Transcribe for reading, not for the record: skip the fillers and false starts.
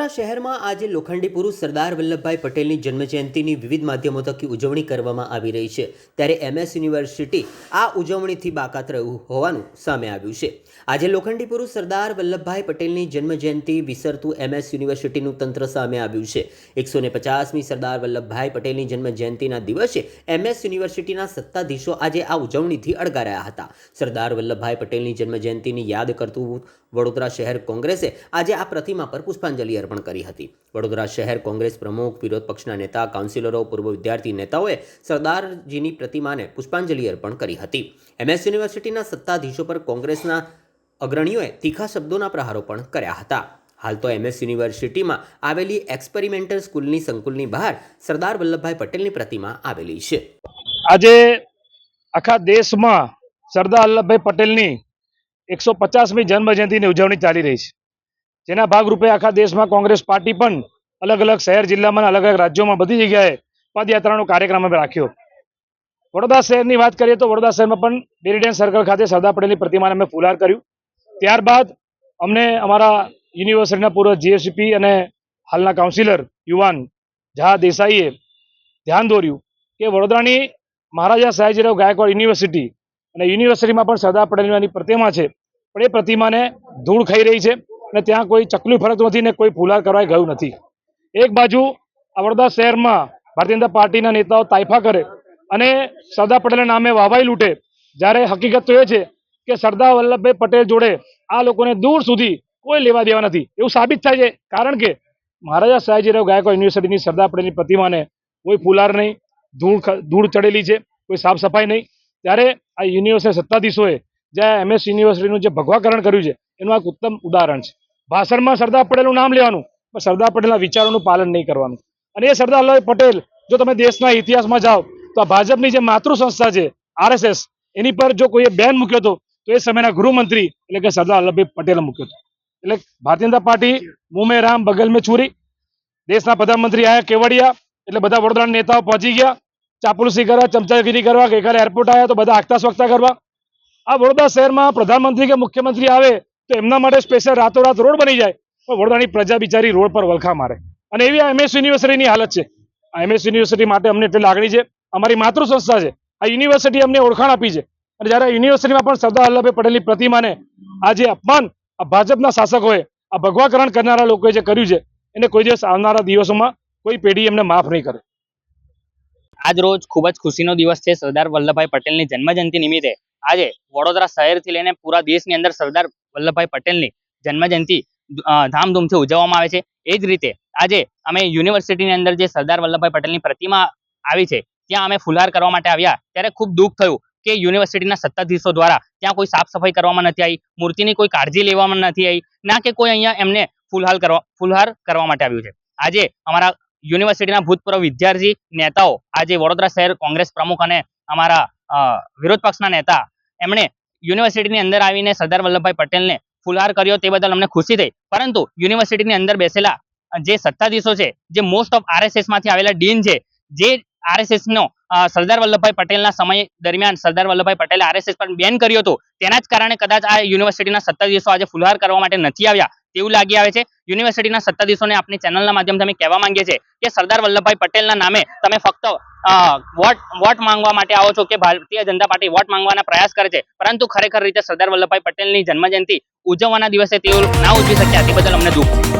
વડોદરા શહેરમાં આજે લોખંડી પુરુષ સરદાર વલ્લભભાઈ પટેલની જન્મજયંતિની વિવિધ માધ્યમો થકી ઉજવણી કરવામાં આવી રહી છે, ત્યારે એમએસ યુનિવર્સિટી આ ઉજવણીથી બાકાત રહ્યું હોવાનું સામે આવ્યું છે। આજે લોખંડી પુરુષ સરદાર વલ્લભભાઈ પટેલની જન્મજયંતિ વિસરતું એમએસ યુનિવર્સિટીનું તંત્ર સામે આવ્યું છે। 150મી સરદાર વલ્લભભાઈ પટેલની જન્મજયંતિના દિવસે એમએસ યુનિવર્સિટીના સત્તાધીશો આજે આ ઉજવણીથી અળગાર્યા હતા। સરદાર વલ્લભભાઈ પટેલની જન્મજયંતિની યાદ કરતું વડોદરા શહેર કોંગ્રેસે આજે આ પ્રતિમા પર પુષ્પાંજલિ અર્પણ કરી હતી। વડોદરા શહેર કોંગ્રેસ પ્રમુખ, વિરોધ પક્ષના નેતા, કાઉન્સિલરો, પૂર્વ વિદ્યાર્થી નેતાઓએ સરદારજીની પ્રતિમાને પુષ્પાંજલિ અર્પણ કરી હતી। એમએસ યુનિવર્સિટીના સત્તાધીશો પર કોંગ્રેસના અગ્રણીઓએ તીખા શબ્દોના પ્રહારો પણ કર્યા હતા। હાલ તો એમએસ યુનિવર્સિટીમાં આવેલી એક્સપેરિમેન્ટલ સ્કૂલની સંકુલની બહાર સરદાર વલ્લભભાઈ પટેલની પ્રતિમા આવેલી છે। આજે આખા દેશમાં સરદાર વલ્લભભાઈ પટેલની 150મી જન્મજયંતિની ઉજવણી ચાલી રહી છે, જેના ભાગરૂપે આખા દેશમાં કોંગ્રેસ પાર્ટી પણ અલગ અલગ શહેર જિલ્લામાં અલગ અલગ રાજ્યોમાં બધી જગ્યાએ પદયાત્રાનો કાર્યક્રમ રાખ્યો। વડોદરા શહેરની વાત કરીએ તો વડોદરા શહેરમાં પણ મેરીડિયન સર્કલ ખાતે સરદાર પટેલની પ્રતિમાને અમે ફુલહાર કર્યું। ત્યારબાદ અમને અમારા યુનિવર્સિટીના પૂર્વ જીએસપી અને હાલના કાઉન્સિલર યુવાન જહા દેસાઈએ ધ્યાન દોર્યું કે વડોદરાની મહારાજા સયાજીરાવ ગાયકવાડ યુનિવર્સિટી અને યુનિવર્સિટીમાં પણ સરદાર પટેલની પ્રતિમા છે, પણ એ પ્રતિમાને ધૂળ ખાઈ રહી છે અને ત્યાં કોઈ ચકલું ફરકતું નથી ને કોઈ ફુલહાર કરવા ગયું નથી। એક બાજુ આ વડોદરા શહેરમાં ભારતીય જનતા પાર્ટીના નેતાઓ તાઇફા કરે અને સરદાર પટેલના નામે વાહવાઈ લૂંટે, જ્યારે હકીકત તો એ છે કે સરદાર વલ્લભભાઈ પટેલ જોડે આ લોકોને દૂર સુધી કોઈ લેવા દેવા નથી, એવું સાબિત થાય છે। કારણ કે મહારાજા સયાજીરાવ ગાયકવાડ યુનિવર્સિટીની સરદાર પટેલની પ્રતિમાને કોઈ ફુલહાર નહીં, ધૂળ ચડેલી છે, કોઈ સાફ સફાઈ નહીં, ત્યારે આ યુનિવર્સિટી સત્તાધીશોએ જે એમએસ યુનિવર્સિટીનું જે ભગવાકરણ કર્યું છે એનું એક ઉત્તમ ઉદાહરણ છે। ભાષણમાં સરદાર પટેલનું નામ લેવાનું, પણ સરદાર પટેલના વિચારોનું પાલન નહીં કરવાનું। અને એ સરદાર વલ્લભભાઈ પટેલ, જો તમે દેશના ઇતિહાસમાં જાઓ તો આ ભાજપની જે માતૃ સંસ્થા છે આરએસએસ, એની પર જો કોઈએ બેન મૂક્યો હતો તો એ સમયના ગૃહમંત્રી એટલે કે સરદાર વલ્લભભાઈ પટેલે મૂક્યો હતો। એટલે ભારતીય જનતા પાર્ટી મુંહ મેં રામ બગલ મેં છુરી, દેશના પ્રધાનમંત્રી આયા કેવડિયા એટલે બધા વડોદરાના નેતાઓ પહોંચી ગયા ચાપલુસી કરવા, ચમચાગીરી કરવા, ગઈકાલે એરપોર્ટ આવ્યા તો બધા આગતા સ્વાગતા કરવા। આ વડોદરા શહેરમાં પ્રધાનમંત્રી કે મુખ્યમંત્રી આવે તો એમના માટે સ્પેશિયલ રાતોરાત રોડ બની જાય, પણ વડોદરાની પ્રજા બિચારી રોડ પર વલખા મારે। અને એવી આ એમએસ યુનિવર્સિટીની હાલત છે। આ એમએસ યુનિવર્સિટી માટે અમને એટલી લાગણી છે, અમારી માતૃ સંસ્થા છે, આ યુનિવર્સિટી અમને ઓળખાણ આપી છે। અને જ્યારે યુનિવર્સિટીમાં પણ સરદાર વલ્લભભાઈ પટેલની પ્રતિમાને આજે અપમાન આ ભાજપના શાસકોએ, આ ભગવાકરણ કરનારા લોકોએ જે કર્યું છે એને કોઈ દિવસ આવનારા દિવસોમાં કોઈ પેઢી એમને માફ નહીં કરે। આજ રોજ ખૂબ જ ખુશીનો દિવસ છે। સરદાર વલ્લભભાઈ પટેલની જન્મજયંતિ નિમિત્તે આજે વડોદરા શહેરથી લઈને પૂરા દેશની અંદર સરદાર વલ્લભભાઈ પટેલની જન્મજયંતિ ધામધૂમથી ઉજવવામાં આવે છે। એ જ રીતે આજે અમે યુનિવર્સિટીની અંદર જે સરદાર વલ્લભભાઈ પટેલની પ્રતિમા આવી છે ત્યાં અમે ફુલહાર કરવા માટે આવ્યા, ત્યારે ખૂબ દુઃખ થયું કે યુનિવર્સિટીના સત્તાધીશો દ્વારા ત્યાં કોઈ સાફ સફાઈ કરવામાં નથી આવી, મૂર્તિની કોઈ કાળજી લેવામાં નથી આવી, ના કે કોઈ અહીંયા એમને ફુલહાર કરવા માટે આવ્યું છે। આજે અમારા યુનિવર્સિટીના ભૂતપૂર્વ વિદ્યાર્થી નેતાઓ, આજે વડોદરા શહેર કોંગ્રેસ પ્રમુખ અને અમારા વિરોધ પક્ષના નેતા, એમણે યુનિવર્સિટીની અંદર આવીને સરદાર વલ્લભભાઈ પટેલને ફુલહાર કર્યો, તે બદલ અમને ખુશી થઈ। પરંતુ યુનિવર્સિટીની અંદર બેસેલા જે સત્તાધીશો છે, જે મોસ્ટ ઓફ આરએસએસ માંથી આવેલા ડીન છે, જે આરએસએસ નો સરદાર વલ્લભભાઈ પટેલના સમય દરમિયાન સરદાર વલ્લભભાઈ પટેલે આરએસએસ પર બેન કર્યો હતો, તેના જ કારણે કદાચ આ યુનિવર્સિટીના સત્તાધીશો આજે ફુલહાર કરવા માટે નથી આવ્યા તેવું લાગી આવે છે। યુનિવર્સિટીના સત્તાધીશોને આપણી ચેનલના માધ્યમથી અમે કહેવા માંગીએ છીએ કે સરદાર વલ્લભભાઈ પટેલના નામે તમે ફક્ત વોટ માંગવા માટે આવો છો, કે ભારતીય જનતા પાર્ટી વોટ માંગવાના પ્રયાસ કરે છે, પરંતુ ખરેખર રીતે સરદાર વલ્લભભાઈ પટેલની જન્મજયંતિ ઉજવવાના દિવસે તેઓ ના ઉજવી શક્યા તે બદલ અમને દુઃખ છે।